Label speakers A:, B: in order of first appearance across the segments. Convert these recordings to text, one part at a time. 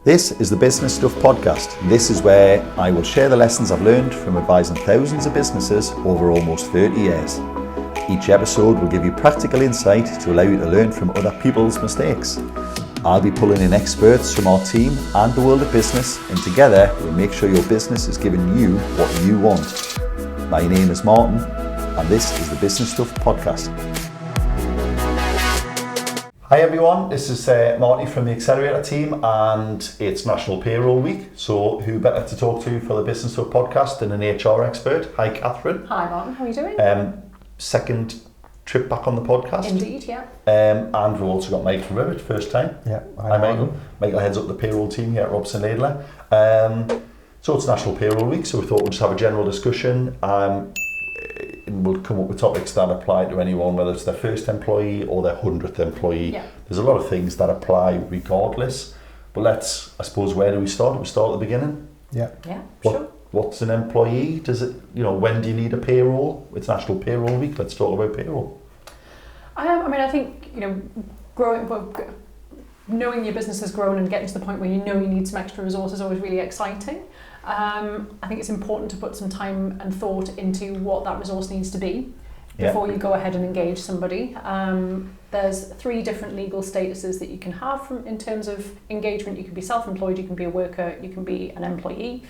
A: This is the Business Stuff Podcast. This is where I will share the lessons I've learned from advising thousands of businesses over almost 30 years. Each episode will give you practical insight to allow you to learn from other people's mistakes. I'll be pulling in experts from our team and the world of business, and together we'll make sure your business is giving you what you want. My name is Martin, and this is the Business Stuff Podcast. Hi everyone, this is Marty from the Accelerator team, and it's National Payroll Week, so who better to talk to for the Business Stuff Podcast than an HR expert. Hi Kathryn.
B: Hi Martin, how are you doing?
A: Second trip back on the podcast.
B: Indeed, yeah.
A: And we've also got Mike from Rivett, first time.
C: Yeah.
A: Hi Michael. Michael heads up the payroll team here at Robson Laidler. So it's National Payroll Week, so we thought we'd just have a general discussion. And we'll come up with topics that apply to anyone, whether it's their first employee or their 100th employee. Yeah. There's a lot of things that apply regardless. But I suppose, where do we start? Do we start at the beginning?
C: Yeah.
B: Yeah, sure.
A: What's an employee? Does it, when do you need a payroll? It's National Payroll Week. Let's talk about payroll.
B: I think, knowing your business has grown and getting to the point where you know you need some extra resources is always really exciting. I think it's important to put some time and thought into what that resource needs to be before you go ahead and engage somebody. There's 3 different legal statuses that you can have in terms of engagement. You can be self-employed, you can be a worker, you can be an employee.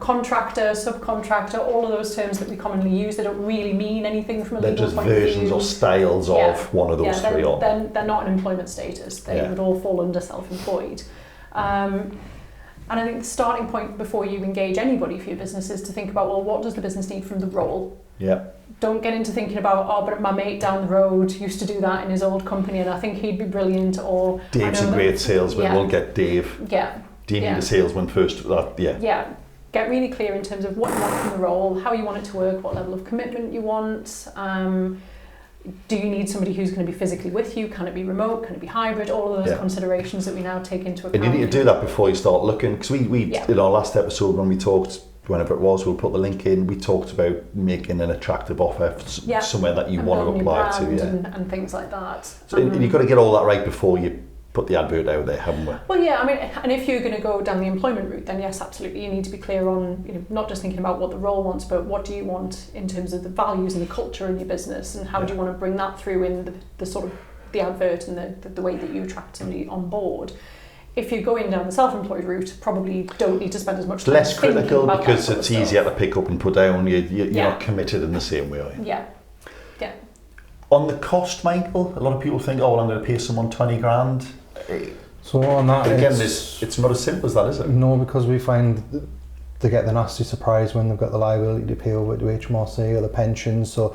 B: Contractor, subcontractor, all of those terms that we commonly use, they don't really mean anything from a legal point of view.
A: They're just versions or styles of one of those 3.
B: They're not an employment status. They would all fall under self-employed. And I think the starting point before you engage anybody for your business is to think about, well, what does the business need from the role?
A: Yeah.
B: Don't get into thinking about, but my mate down the road used to do that in his old company and I think he'd be brilliant, or...
A: Dave's a great salesman, we'll get Dave.
B: Yeah.
A: Do you need a salesman first?
B: Yeah. Get really clear in terms of what you want from the role, how you want it to work, what level of commitment you want. Do you need somebody who's going to be physically with you? Can it be remote? Can it be hybrid? All of those considerations that we now take into account.
A: And you need to do that before you start looking, because we in our last episode when we talked, whenever it was, we'll put the link in, we talked about making an attractive offer somewhere that you want to apply to.
B: And things like that.
A: So you've got to get all that right before you put the advert out there, haven't we?
B: Well, and if you're going to go down the employment route, then yes, absolutely, you need to be clear on, not just thinking about what the role wants, but what do you want in terms of the values and the culture in your business, and how do you want to bring that through in the sort of the advert and the way that you attract somebody on board. If you're going down the self-employed route, probably don't need to spend as much time.
A: Less critical because it's easier to pick up and put down. You're not committed in the same way, are you?
B: Yeah.
A: On the cost, Michael, a lot of people think, I'm going to pay someone 20 grand.
C: So on that,
A: but again, it's not as simple as that, is it?
C: No, because we find they get the nasty surprise when they've got the liability to pay over to HMRC or the pensions. So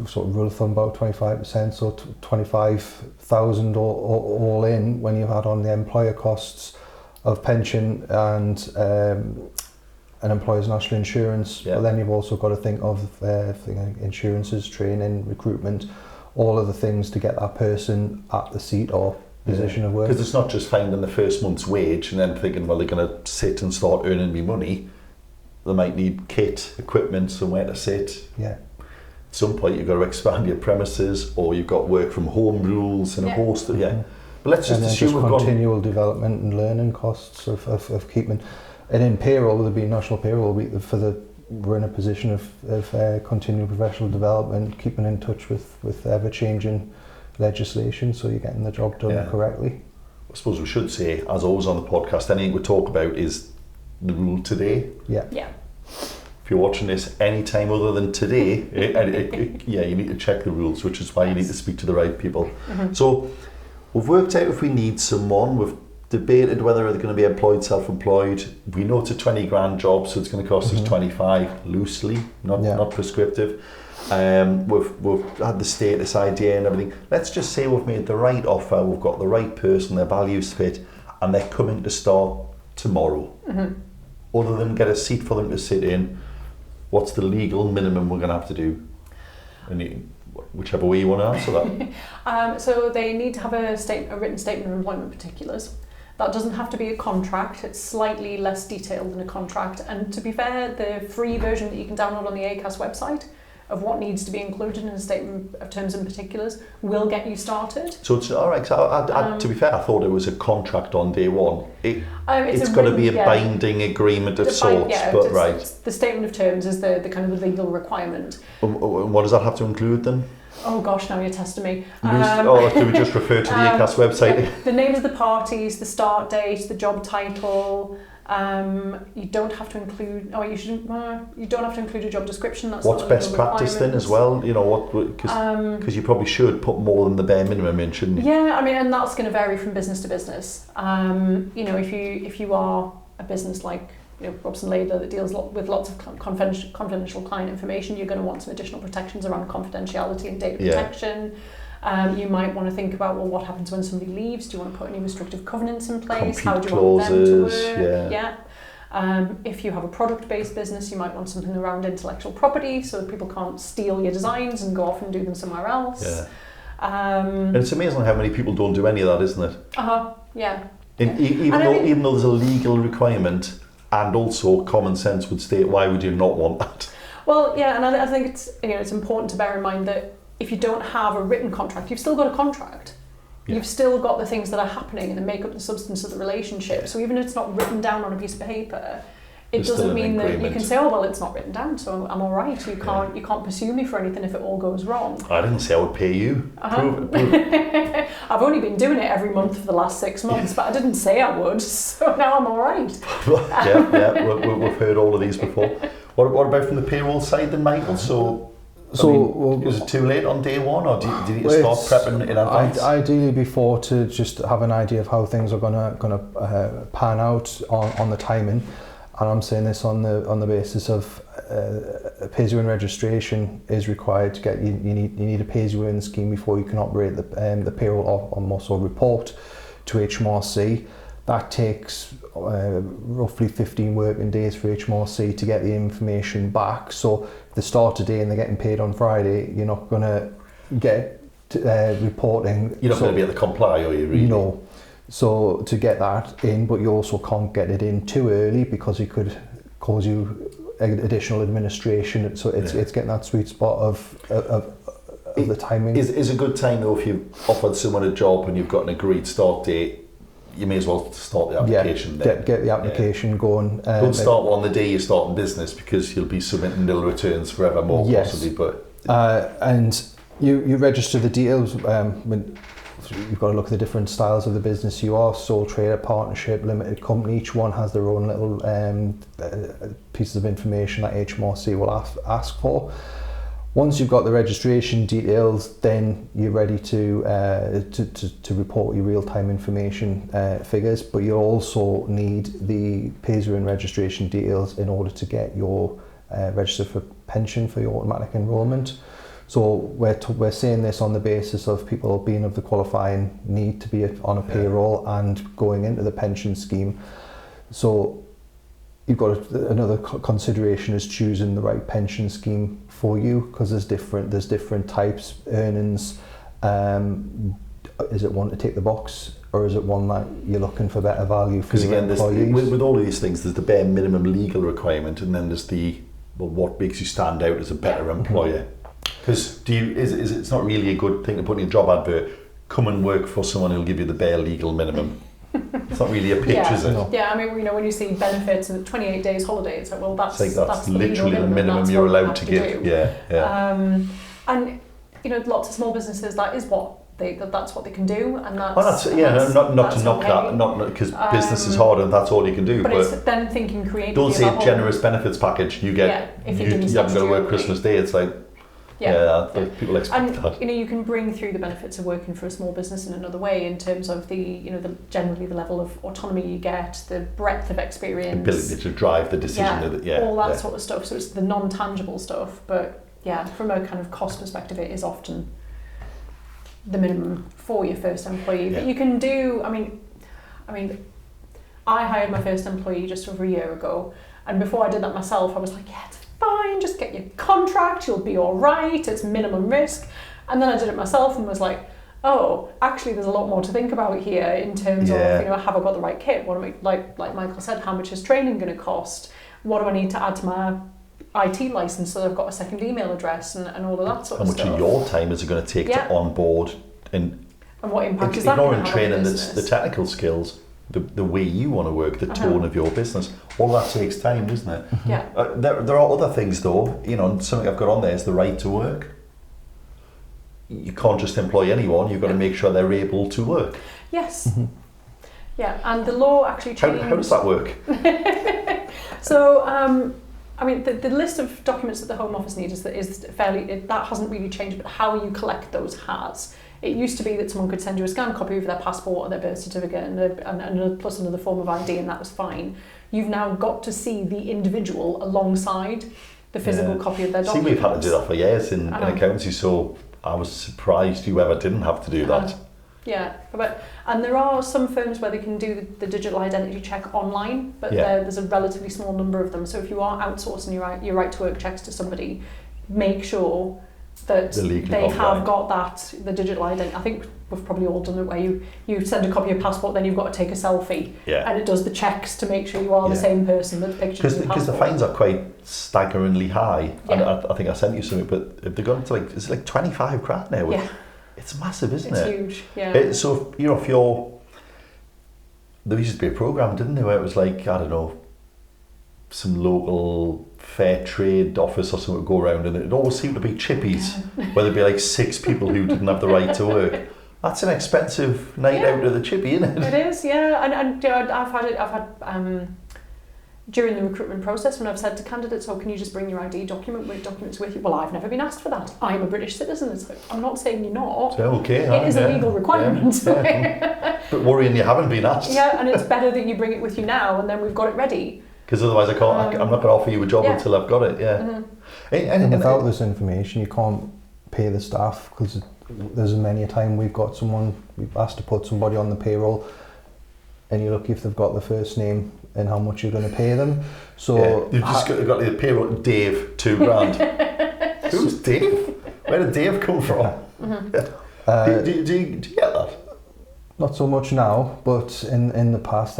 C: sort of rule of thumb about 25%, so 25,000 all in when you add on the employer costs of pension and an employer's national insurance. But then you've also got to think of insurances, training, recruitment, all of the things to get that person at the seat or position of work.
A: Because it's not just finding the first month's wage and then thinking, well, they're going to sit and start earning me money. They might need kit, equipment, somewhere to sit.
C: Yeah.
A: At some point you've got to expand your premises, or you've got work from home rules and a host of But let's just assume we've
C: continual development and learning costs of keeping. And in payroll, there'll be National Payroll Week we're in a position of continual professional development, keeping in touch with ever-changing legislation, so you're getting the job done correctly.
A: I suppose we should say, as always on the podcast, anything we talk about is the rule today.
B: Yeah.
A: If you're watching this any time other than today, you need to check the rules, which is why you need to speak to the right people. Mm-hmm. So we've worked out if we need someone. We've debated whether they're going to be employed, self-employed. We know it's a 20 grand job, so it's going to cost us 25 loosely, not prescriptive. We've had the status idea and everything. Let's just say we've made the right offer, we've got the right person, their values fit, and they're coming to start tomorrow. Mm-hmm. Other than get a seat for them to sit in, what's the legal minimum we're going to have to do? Whichever way you want to answer that.
B: So they need to have a written statement of employment particulars. That doesn't have to be a contract. It's slightly less detailed than a contract. And to be fair, the free version that you can download on the ACAS website of what needs to be included in a statement of terms and particulars will get you started.
A: So it's all right. So to be fair, I thought it was a contract on day one. It's got to be a binding agreement of sorts, but right.
B: The statement of terms is the kind of the legal requirement.
A: What does that have to include then?
B: Oh gosh, now you're testing me.
A: Do we just refer to the ACAS website?
B: Yeah, the names of the parties, the start date, the job title. You don't have to include. Oh, you shouldn't. You don't have to include a job description. That's
A: what's best practice then as well? You know what? Because you probably should put more than the bare minimum in, shouldn't you?
B: Yeah, I mean, and that's going to vary from business to business. You know, if you are a business like Robson Laidler that deals with lots of confidential client information, you're going to want some additional protections around confidentiality and data protection. You might want to think about, well, what happens when somebody leaves? Do you want to put any restrictive covenants in place?
A: Compete
B: How do you
A: clauses,
B: want them to work? Yeah. If you have a product-based business, you might want something around intellectual property so that people can't steal your designs and go off and do them somewhere else.
A: Yeah. And it's amazing how many people don't do any of that, isn't it?
B: Yeah.
A: Even though there's a legal requirement, and also common sense would state, why would you not want that?
B: Well, yeah, and I think it's important to bear in mind that if you don't have a written contract, you've still got a contract. Yeah. You've still got the things that are happening and make up the substance of the relationship. Yeah. So even if it's not written down on a piece of paper, it doesn't mean that you can say, oh well, it's not written down, so I'm all right. You can't pursue me for anything if it all goes wrong.
A: I didn't say I would pay you. Prove it.
B: I've only been doing it every month for the last 6 months, but I didn't say I would, so now I'm all right.
A: We've heard all of these before. What about from the payroll side then, Michael? So is it too late on day one, or do you start prepping in advance?
C: Ideally before, to just have an idea of how things are gonna pan out on the timing. And I'm saying this on the basis of a pay-as-you-earn registration is required to get you need a pay-as-you-earn scheme before you can operate the payroll or more so report to HMRC. That takes roughly 15 working days for HMRC to get the information back. So if they start today and they're getting paid on Friday, you're not going to get reporting.
A: You're not going to be able to comply, are you really?
C: No. So to get that in, but you also can't get it in too early because it could cause you additional administration. So it's getting that sweet spot of the timing.
A: Is a good time though if you've offered someone a job and you've got an agreed start date. You may as well start the application then.
C: Get the application going.
A: Don't start on the day you start in business because you'll be submitting nil returns forevermore, possibly. But
C: and you register the details. You've got to look at the different styles of the business you are. Sole trader, partnership, limited company. Each one has their own little pieces of information that HMRC will ask for. Once you've got the registration details, then you're ready to report your real-time information figures, but you also need the pay-as-you-earn registration details in order to get your register for pension for your automatic enrolment. So we're saying this on the basis of people being of the qualifying need to be on a payroll and going into the pension scheme. So you've got another consideration is choosing the right pension scheme for you, because there's different types, earnings. Is it one to tick the box, or is it one that you're looking for better value for your employees?
A: With all of these things, there's the bare minimum legal requirement, and then there's what makes you stand out as a better employer. Because it's not really a good thing to put in your job advert, come and work for someone who'll give you the bare legal minimum. It's not really a pitch, is it?
B: No. Yeah, I mean, when you see benefits and 28 days holiday, it's like, well, that's
A: literally the minimum you're allowed to give.
B: And lots of small businesses, that is what that's what they can do, and that's
A: not to knock that, not because business is hard and that's all you can do.
B: But it's then thinking creatively.
A: Don't say generous benefits package. You get you haven't got to work Christmas Day. It's like. People expect that.
B: You can bring through the benefits of working for a small business in another way, in terms of generally the level of autonomy you get, the breadth of experience,
A: ability to drive the decision,
B: all that sort of stuff. So it's the non-tangible stuff, but from a kind of cost perspective, it is often the minimum for your first employee. But you can do. I mean, I hired my first employee just over a year ago, and before I did that myself, I was like, it's fine, just get your contract, you'll be all right, it's minimum risk. And then I did it myself and was like, oh, actually there's a lot more to think about here in terms of, have I got the right kit? What am I, like Michael said, how much is training going to cost? What do I need to add to my IT license, so they've got a second email address and all of that sort
A: How
B: of
A: much
B: stuff.
A: of your time is it going to take to onboard and
B: what impact is that going to have on the
A: training
B: business?
A: the technical skills, the way you want to work, the tone of your business, all that takes time, doesn't it?
B: Yeah.
A: There are other things though, and something I've got on there is the right to work. You can't just employ anyone, you've got to make sure they're able to work.
B: Yes. Yeah, and the law actually changed.
A: How does that work?
B: So, I mean, the list of documents that the Home Office needs is fairly, that hasn't really changed, but how you collect those has. It used to be that someone could send you a scanned copy of their passport or their birth certificate and plus another form of ID, and that was fine. You've now got to see the individual alongside the physical copy of their documents.
A: See, we've had to do that for years in accountancy, so I was surprised you ever didn't have to do that.
B: Yeah, and there are some firms where they can do the digital identity check online, but there's a relatively small number of them. So if you are outsourcing your right to work checks to somebody, make sure that they have got the digital identity. I think we've probably all done it where you send a copy of passport, then you've got to take a selfie, and it does the checks to make sure you are the same person that the picture of your passport.
A: Because the fines are quite staggeringly high. And I think I sent you something, but if they're going to it's like 25 grand now.
B: Yeah.
A: It's massive, isn't
B: it?
A: It's
B: huge, yeah.
A: So, if you're... There used to be a programme, didn't there, where it was like, I don't know, some local fair trade office or something would go around, and it always seemed to be chippies, where there'd be like 6 people who didn't have the right to work. That's an expensive night out of the chippy, isn't it?
B: It is, yeah. And I've had during the recruitment process, when I've said to candidates, can you just bring your ID documents with you? Well, I've never been asked for that. I'm a British citizen. It's like, I'm not saying you're not. It is a legal requirement.
A: But worrying you haven't been asked.
B: Yeah, and it's better that you bring it with you now, and then we've got it ready.
A: Because otherwise I'm not going to offer you a job until I've got it,
C: And without this information, you can't pay the staff, because there's many a time we've asked to put somebody on the payroll, and you're lucky if they've got the first name and how much you're going to pay them. So
A: you've just got the payroll, Dave, 2 grand. Who's Dave? Where did Dave come from? Do you get that?
C: Not so much now, but in the past,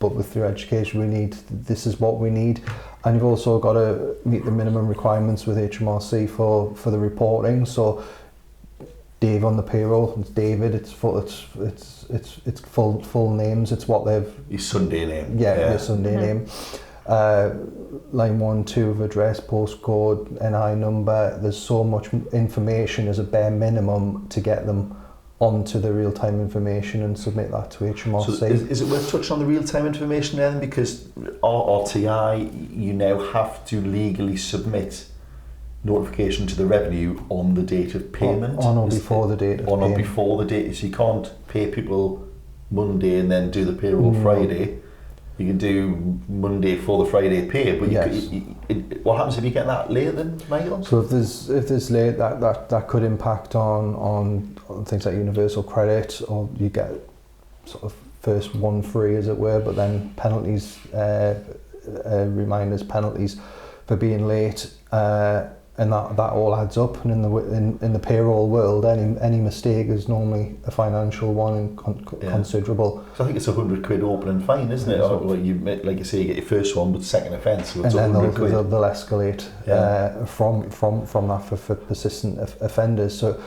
C: but with your education, this is what we need. And you've also got to meet the minimum requirements with HMRC for the reporting. So Dave on the payroll, it's David, it's full names, it's what they've...
A: His Sunday name.
C: Yeah, his Sunday name. Line 1, 2 of address, postcode, NI number. There's so much information as a bare minimum to get them onto the real-time information and submit that to HMRC.
A: So is it worth touching on the real-time information then? Because RTI, you now have to legally submit notification to the revenue on the date of payment.
C: On or before the date of payment.
A: On or before the date. So you can't pay people Monday and then do the payroll Friday. You can do Monday for the Friday pay, but what happens if you get that late then, Michael?
C: So if there's late, that could impact on things like universal credit, or you get sort of first one free, as it were, but then penalties, reminders, penalties for being late, and that all adds up. And in the payroll world, any mistake is normally a financial one and considerable.
A: So I think it's £100 opening fine, isn't it? Or like you say, you get your first one, but second offence, so it's
C: and then
A: £100.
C: they'll escalate from that for persistent offenders. So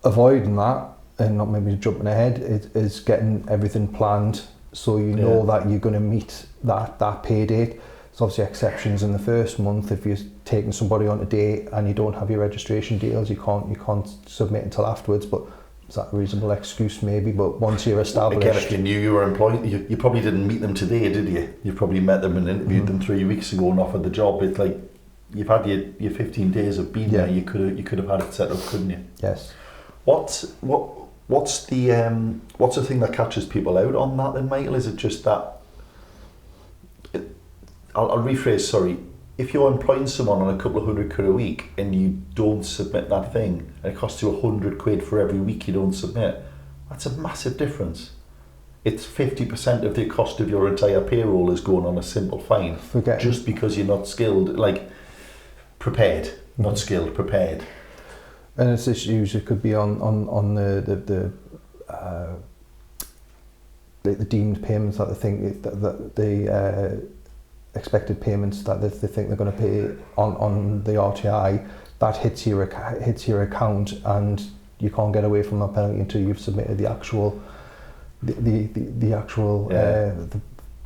C: avoiding that, and not maybe jumping ahead, is getting everything planned so you know that you're going to meet that pay date. There's obviously exceptions in the first month. If you're taking somebody on a day and you don't have your registration details, you can't submit until afterwards. But is that a reasonable excuse? Maybe. But once you're established,
A: again, if you knew you were employed, you probably didn't meet them today, did you? You probably met them and interviewed them 3 weeks ago and offered the job. It's like you've had your 15 days of being there. You could have had it set up, couldn't you?
C: Yes.
A: What's the thing that catches people out on that then, Michael? Is it just that? I'll rephrase, sorry. If you're employing someone on a couple of £100 a week and you don't submit that thing, and it costs you £100 for every week you don't submit, that's a massive difference. It's 50% of the cost of your entire payroll is going on a simple fine. Just because you're not skilled, like prepared, not skilled, prepared.
C: And it's issues. It could be on the deemed payments that I think that the expected payments that they think they're going to pay on the RTI, that hits your account, and you can't get away from that penalty until you've submitted the actual the actual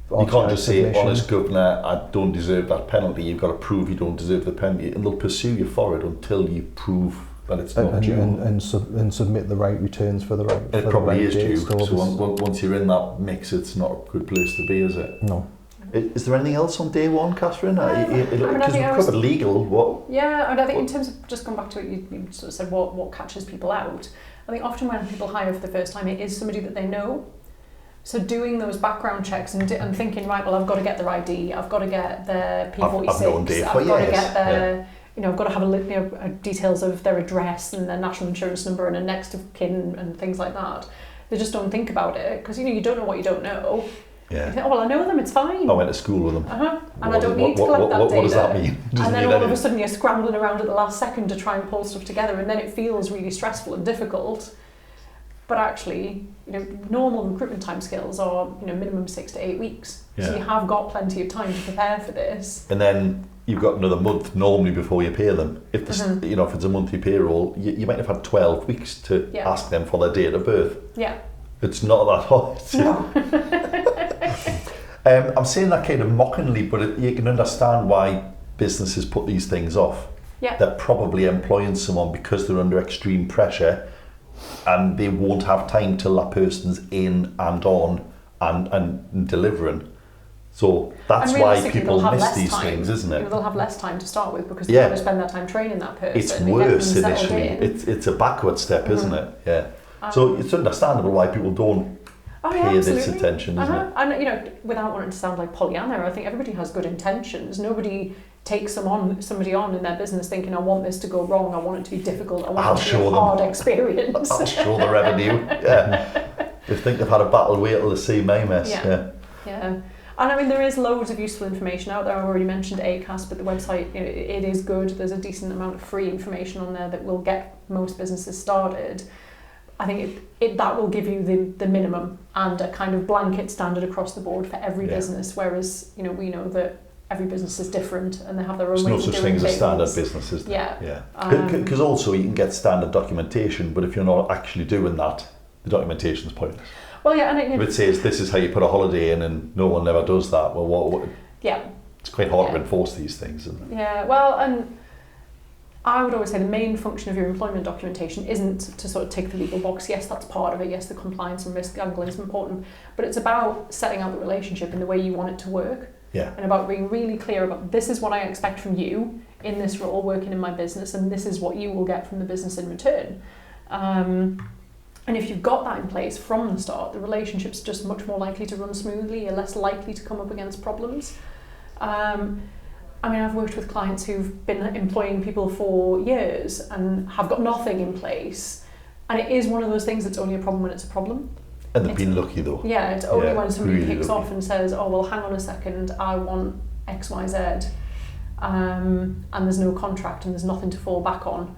A: you can't just say, honest governor, I don't deserve that penalty. You've got to prove you don't deserve the penalty, and they'll pursue you for it until you prove that it's not due.
C: And submit the right returns for the right.
A: It probably is due. So once you're in that mix, it's not a good place to be, is it?
C: No.
A: Is there anything else on day one, Kathryn? Because we've covered legal.
B: Yeah, and I think in terms of just going back to it, you sort of said what catches people out. I think often when people hire for the first time, it is somebody that they know. So doing those background checks and thinking, right, well, I've got to get their ID, I've got to get their P46, I've got to get their, I've got to have details of their address and their national insurance number and a next of kin and things like that. They just don't think about it because you don't know what you don't know.
A: Yeah.
B: You think, oh, well, I know them, it's fine.
A: I went to school with them.
B: And I don't need to collect that data.
A: What does that mean?
B: And then all of a sudden you're scrambling around at the last second to try and pull stuff together, and then it feels really stressful and difficult. But actually, normal recruitment timescales are, minimum 6 to 8 weeks. Yeah. So you have got plenty of time to prepare for this.
A: And then you've got another month normally before you pay them. If this, if it's a monthly payroll, you might have had 12 weeks to ask them for their date of birth.
B: Yeah.
A: It's not that hard.
B: No.
A: I'm saying that kind of mockingly, but you can understand why businesses put these things off.
B: Yeah.
A: They're probably employing someone because they're under extreme pressure, and they won't have time till that person's in and on and delivering. So that's why people miss these things, isn't it?
B: They'll have less time to start with because they've got to spend their time training that person.
A: It's worse initially. It's a backward step, isn't it? Yeah. So it's understandable why people don't pay this attention, isn't it?
B: And without wanting to sound like Pollyanna, I think everybody has good intentions. Nobody takes somebody on in their business thinking, I want this to go wrong, I want it to be difficult, I want it to be a hard experience.
A: I'll show the revenue. Yeah. They think they've had a battle, wait till they see my mess.
B: Yeah. And there is loads of useful information out there. I've already mentioned ACAS, but the website, it is good. There's a decent amount of free information on there that will get most businesses started. I think that will give you the minimum and a kind of blanket standard across the board for every business, whereas we know that every business is different and they have their own way of doing things.
A: There's no such thing as a standard business, is there? Yeah. Because also you can get standard documentation, but if you're not actually doing that, the documentation is pointless.
B: Well, yeah, and
A: if it says this is how you put a holiday in and no one ever does that, well, what it's quite hard to enforce these things, isn't it?
B: Yeah, well, and I would always say the main function of your employment documentation isn't to sort of tick the legal box. Yes, that's part of it. Yes, the compliance and risk angling is important, but it's about setting out the relationship in the way you want it to work.
A: Yeah.
B: And about being really clear about this is what I expect from you in this role working in my business, and this is what you will get from the business in return. And if you've got that in place from the start, the relationship's just much more likely to run smoothly. You're less likely to come up against problems. I've worked with clients who've been employing people for years and have got nothing in place. And it is one of those things that's only a problem when it's a problem.
A: And they've been lucky though.
B: Yeah, it's only when somebody
A: really
B: kicks off and says, oh, well, hang on a second, I want X, Y, Z. And there's no contract and there's nothing to fall back on.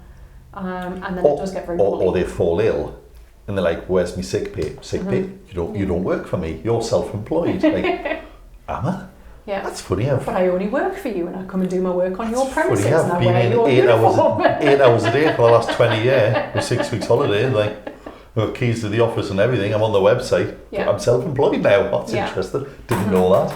B: And then it does get very woolly.
A: Or they fall ill. And they're like, where's my sick pay? Sick pay? You don't work for me. You're self-employed. Like, am I?
B: Yeah.
A: That's funny.
B: But I only work for you and I come and do my work on your premises.
A: Funny, I've been in 8 hours a day for the last 20 years with 6 weeks holiday. Like, I've got keys to the office and everything. I'm on the website.
B: Yeah.
A: I'm self-employed now. That's interesting. Didn't know that.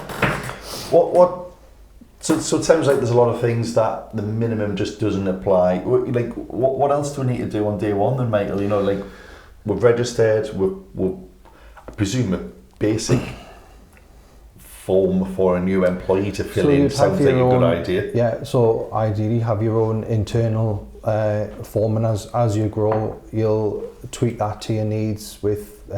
A: So it sounds like there's a lot of things that the minimum just doesn't apply. Like, what else do we need to do on day one then, Michael? We've registered, I presume a basic form for a new employee to fill in sounds like a good idea.
C: Yeah, so ideally have your own internal form, and as you grow, you'll tweak that to your needs with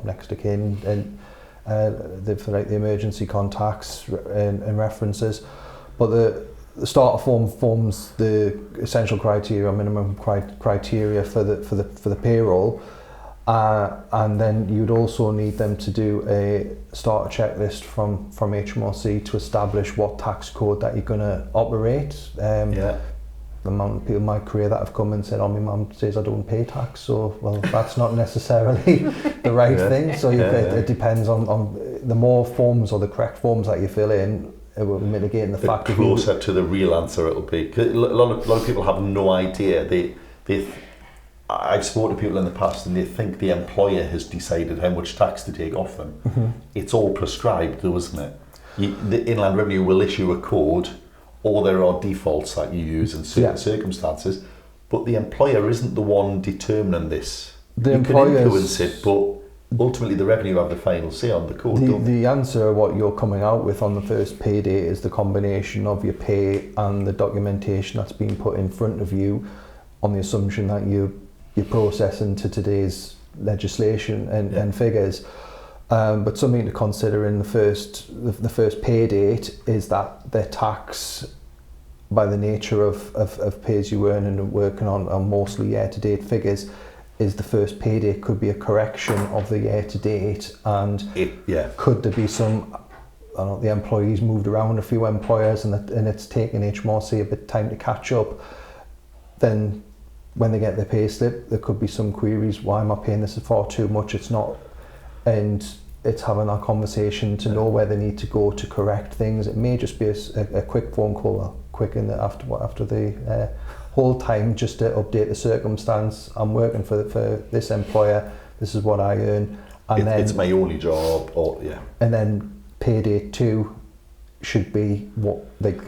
C: next of kin and the emergency contacts and references. But the starter form forms the essential criteria, minimum criteria for the payroll, and then you'd also need them to do a starter checklist from HMRC to establish what tax code that you're going to operate. The amount of people in my career that have come and said, "Oh, my mum says I don't pay tax," so that's not necessarily the right thing. So it depends on the more forms or the correct forms that you fill in. we're mitigating the fact
A: that closer to the real answer it'll be. 'Cause a lot of people have no idea. I've spoken to people in the past and they think the employer has decided how much tax to take off them.
C: Mm-hmm.
A: It's all prescribed though, isn't it? The Inland Revenue will issue a code, or there are defaults that you use in certain circumstances, but the employer isn't the one determining this. You can influence it, but ultimately the revenue have the final say on the code.
C: The answer, what you're coming out with on the first payday, is the combination of your pay and the documentation that's been put in front of you, on the assumption that you're processing to today's legislation and figures. But something to consider in the first pay date is that their tax, by the nature of pay as you earn and working on mostly year-to-date figures, is the first payday could be a correction of the year-to-date, and could there be some, I don't know, the employees moved around a few employers and it's taken HMRC a bit of time to catch up, then when they get their pay slip there could be some queries, why am I paying this for too much, it's not, and it's having that conversation to know where they need to go to correct things. It may just be a quick phone call, quick in the after the whole time, just to update the circumstance. I'm working for this employer, this is what I earn, and then
A: it's my only job,
C: and then payday 2 should be what, like,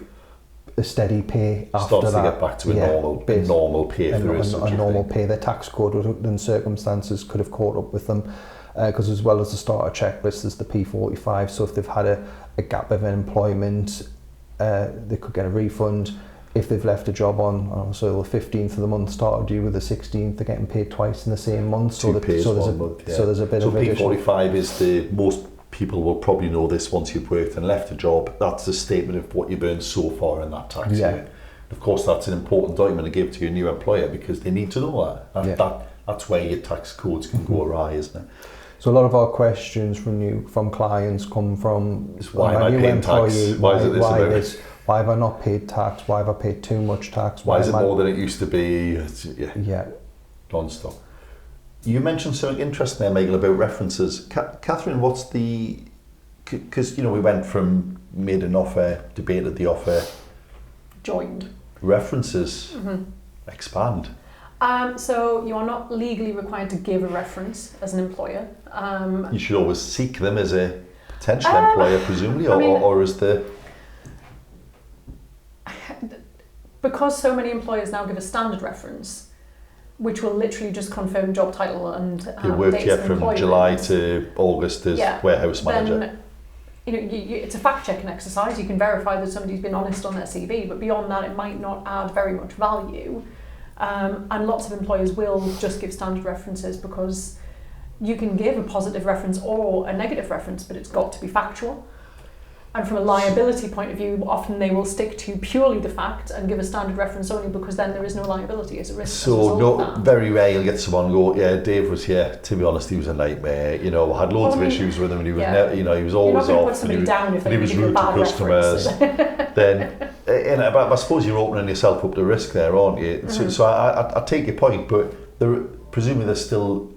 C: a steady pay after
A: starts
C: that.
A: To get back to a normal pay.
C: A normal pay. Their tax code and circumstances could have caught up with them, because as well as the starter checklist, there's the P45. So if they've had a gap of employment, they could get a refund. If they've left a job on so the 15th of the month, started due with the 16th, they're getting paid twice in the same month. So there's a bit of
A: P45 is the most. People will probably know this once you've worked and left a job. That's a statement of what you've earned so far in that tax year. Of course, that's an important document to give to your new employer because they need to know that. That's where your tax codes can go awry, isn't it?
C: So a lot of our questions from clients come from
A: why am I paying tax? Why is it this?
C: Why have I not paid tax? Why have I paid too much tax?
A: Why is it more than it used to be? Non-stop. You mentioned something interesting there, Michael, about references. Kathryn, what's the... Because, we went from made an offer, debated the offer...
B: Joined.
A: References expand.
B: So you are not legally required to give a reference as an employer.
A: You should always seek them as a potential employer, presumably, or as the...
B: Because so many employers now give a standard reference, which will literally just confirm job title and
A: you worked
B: dates
A: here
B: of
A: from
B: employment.
A: July to August as warehouse manager.
B: Then, it's a fact-checking exercise. You can verify that somebody's been honest on their CV, but beyond that, it might not add very much value. And lots of employers will just give standard references because you can give a positive reference or a negative reference, but it's got to be factual. And from a liability point of view, often they will stick to purely the fact and give a standard reference only because then there is no liability as a risk.
A: So very rare you'll get someone go, Dave was here, to be honest, he was a nightmare, I had loads of issues with him and he was he was always off and he was rude to customers. But I suppose you're opening yourself up to risk there, aren't you? Mm-hmm. So I take your point, but presumably there's still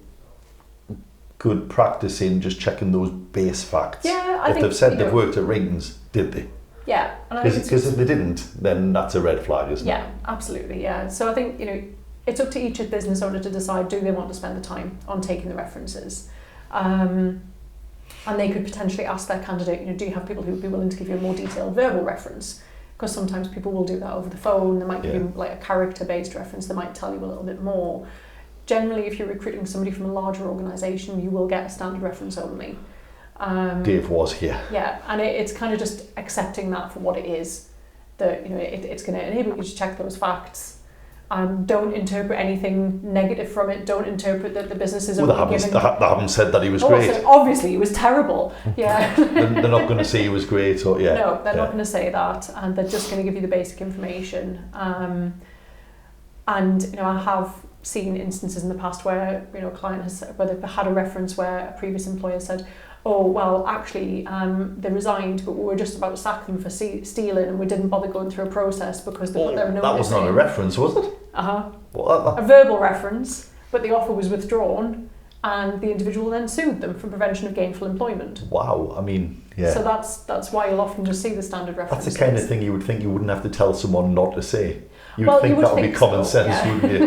A: good practice in just checking those base facts.
B: Yeah,
A: if they've said they've worked at Ratings, did they?
B: Yeah.
A: Because if they didn't, then that's a red flag, isn't it?
B: Yeah, absolutely, yeah. So I think, it's up to each business owner to decide, do they want to spend the time on taking the references? And they could potentially ask their candidate, do you have people who would be willing to give you a more detailed verbal reference? Because sometimes people will do that over the phone. They might give you like a character-based reference. They might tell you a little bit more. Generally, if you're recruiting somebody from a larger organisation, you will get a standard reference only.
A: Dave was here.
B: Yeah, and it's kind of just accepting that for what it is. That it's going to enable you to check those facts. Don't interpret anything negative from it. Don't interpret that the business is only giving...
A: They haven't said that he was great.
B: So obviously, he was terrible. Yeah.
A: They're not going to say he was great. No,
B: they're not going to say that, and they're just going to give you the basic information. And I have seen instances in the past where a client has where they've had a reference where a previous employer said, oh well, actually they resigned, but we were just about to sack them for stealing, and we didn't bother going through a process because they put their notice.
A: That was not a reference, was it?
B: A verbal reference, but the offer was withdrawn, and the individual then sued them for prevention of gainful employment.
A: Wow, I mean, yeah.
B: So that's why you'll often just see the standard references.
A: That's the kind of thing you would think you wouldn't have to tell someone not to say. You would
B: Well,
A: think
B: you would
A: that would be
B: think
A: common
B: so,
A: sense,
B: yeah.
A: wouldn't you?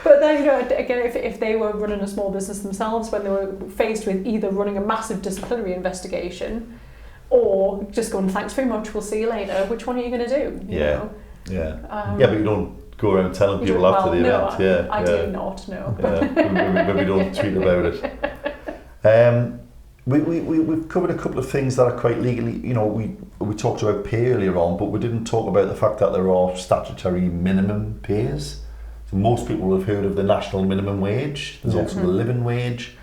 B: But then, you know, again, if they were running a small business themselves, when they were faced with either running a massive disciplinary investigation or just going, thanks very much, we'll see you later, which one are you going to do? You know?
A: Yeah. Yeah, but you don't go around telling
B: You
A: people
B: don't-
A: after
B: well,
A: the
B: no,
A: event. Yeah,
B: ideally not, no.
A: Yeah, maybe don't tweet about it. We've covered a couple of things that are quite legally, you know, we talked about pay earlier on, but we didn't talk about the fact that there are statutory minimum pays. So most people will have heard of the national minimum wage. There's also the living wage.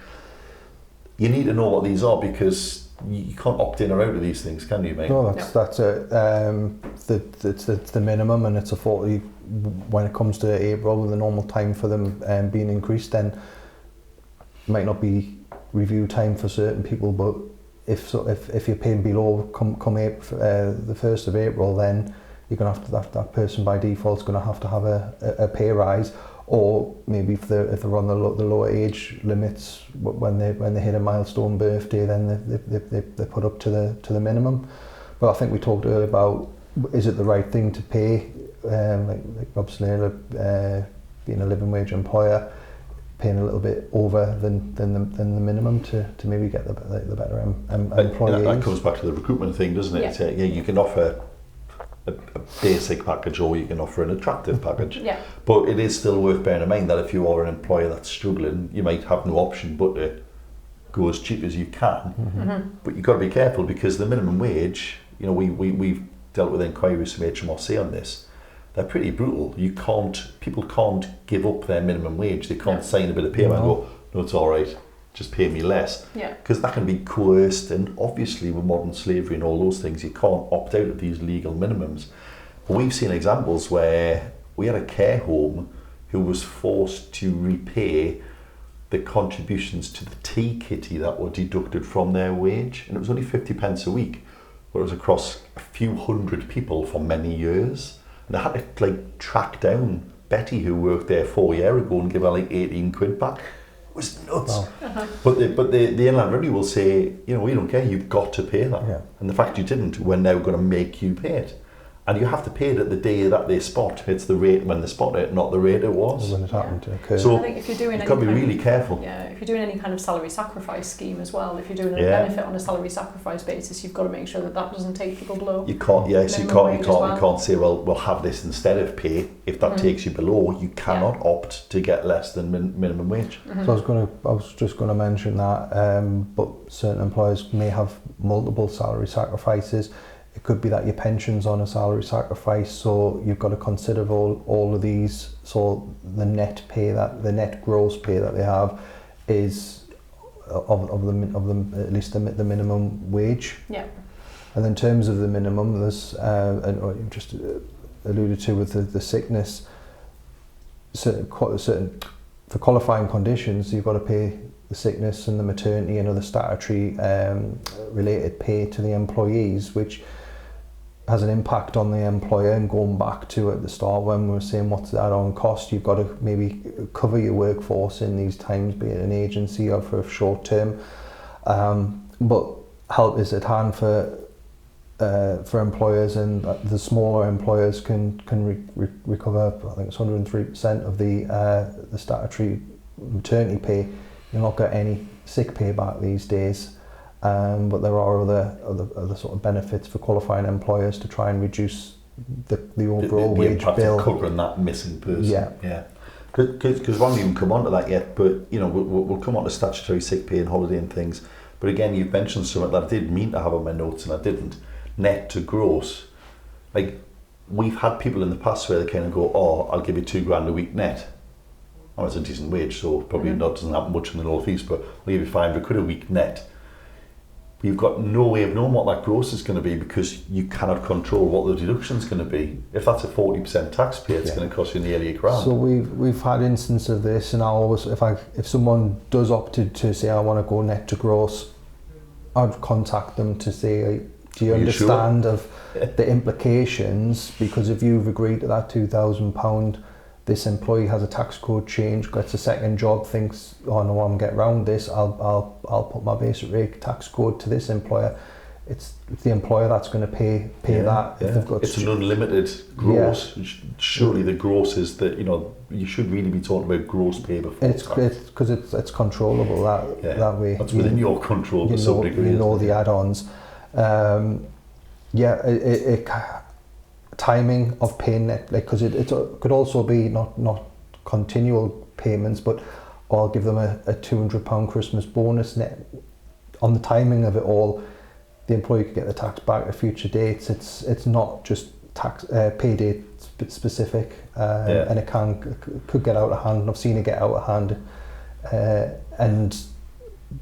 A: You need to know what these are because you can't opt in or out of these things, can you, mate?
C: No, that's it. It's the minimum, and it's a 40. When it comes to April, the normal time for them being increased, then it might not be review time for certain people, but if you're paying below come April, the 1st of April, then you're going to have to, that person by default is going to have a pay rise, or maybe if they're on the lower age limits when they hit a milestone birthday, then they put up to the minimum. But I think we talked earlier about, is it the right thing to pay, like Robson Laidler, being a living wage employer, paying a little bit over than the minimum to maybe get the better employees.
A: That comes back to the recruitment thing, doesn't it?
B: Yeah.
A: Yeah, you can offer a basic package or you can offer an attractive package.
B: Yeah.
A: But it is still worth bearing in mind that if you are an employer that's struggling, you might have no option but to go as cheap as you can. But you've got to be careful because the minimum wage, you know, we've dealt with inquiries from HMRC on this. They're pretty brutal. People can't give up their minimum wage. They can't sign a bit of paper and go, no, it's all right, just pay me less.
B: Yeah.
A: Because that can be coerced, and obviously with modern slavery and all those things, you can't opt out of these legal minimums. But we've seen examples where we had a care home who was forced to repay the contributions to the tea kitty that were deducted from their wage, and it was only 50 pence a week, but it was across a few hundred people for many years. And they had to track down Betty, who worked there 4 years ago, and give her 18 quid back. It was nuts. Wow. But the Inland Revenue will say, you know, we don't care, you've got to pay that. Yeah. And the fact you didn't, we're now going to make you pay it. And you have to pay it at the day that they spot. It's the rate when they spot it, not the rate it was.
C: When it happened to occur.
A: So
B: I think if you're doing
A: you've got to be really careful.
B: Yeah, if you're doing any kind of salary sacrifice scheme as well, if you're doing a benefit on a salary sacrifice basis, you've got to make sure that doesn't take people below.
A: You can't. You can't say, well, we'll have this instead of pay. If that takes you below, you cannot opt to get less than minimum wage.
C: So I was just going to mention that, but certain employers may have multiple salary sacrifices. It could be that your pension's on a salary sacrifice, so you've got to consider all of these. So the net gross pay that they have is of them at least the minimum wage. Yeah. And in terms of the minimum, there's and just alluded to with the sickness. Certain for qualifying conditions, you've got to pay the sickness and the maternity and other statutory related pay to the employees, which has an impact on the employer. And going back to at the start when we were saying what's that on cost, you've got to maybe cover your workforce in these times, be it an agency or for short term. But help is at hand for employers, and the smaller employers can recover. I think it's 103% of the statutory maternity pay. You'll not get any sick pay back these days. But there are other sort of benefits for qualifying employers to try and reduce the overall wage bill.
A: Of covering that missing person.
C: Yeah.
A: Because we haven't even come on to that yet, but you know we'll come on to statutory sick pay and holiday and things. But again, you've mentioned something that I did mean to have on my notes and I didn't. Net to gross. Like we've had people in the past where they kind of go, "Oh, I'll give you £2,000 a week net." Oh, it's a decent wage, so probably doesn't happen much in the North East, but I'll give you £500 a week net. But you've got no way of knowing what that gross is going to be because you cannot control what the deduction's going to be. If that's a 40% tax pay, it's going to cost you nearly £1,000.
C: So we've had instances of this, and I always, if someone does opt to say I want to go net to gross, I'd contact them to say, do you understand of the implications? Because if you've agreed to that £2,000 this employee has a tax code change, gets a second job, thinks, oh no, I'm getting around this, I'll put my basic rate tax code to this employer. It's the employer that's going to pay that.
A: Yeah.
C: If they've got
A: it's an unlimited gross. Surely the gross is that, you know, you should really be talking about gross pay before
C: it's
A: tax.
C: Because it's controllable that way.
A: That's within your control to some degree.
C: You know the add-ons. Timing of paying it, because it could also be not continual payments, but I'll give them a £200 Christmas bonus net. On the timing of it all, the employee could get the tax back at future dates. It's not just tax pay date specific, and it could get out of hand. I've seen it get out of hand, and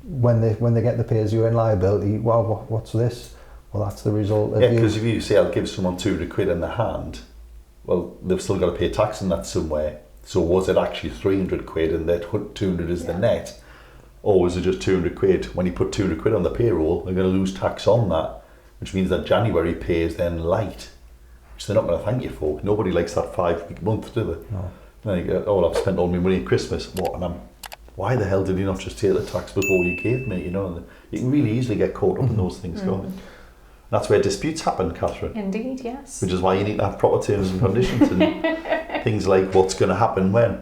C: when they get the pay as you earn liability, wow, what's this? Well, that's the result of
A: because if you say I'll give someone £200 in the hand, well, they've still got to pay tax on that somewhere. So was it actually £300 and that 200 is the net? Or was it just £200? When you put £200 on the payroll, they're going to lose tax on that, which means that January pay is then light, which they're not going to thank you for. Nobody likes that 5-week month, do they?
C: No.
A: Like, oh, I've spent all my money at Christmas. What? And why the hell did you not just take the tax before you gave me? You know, and you can really easily get caught up in those things, can't you? That's where disputes happen, Kathryn.
B: Indeed, yes.
A: Which is why you need to have proper terms and conditions and things like what's going to happen when.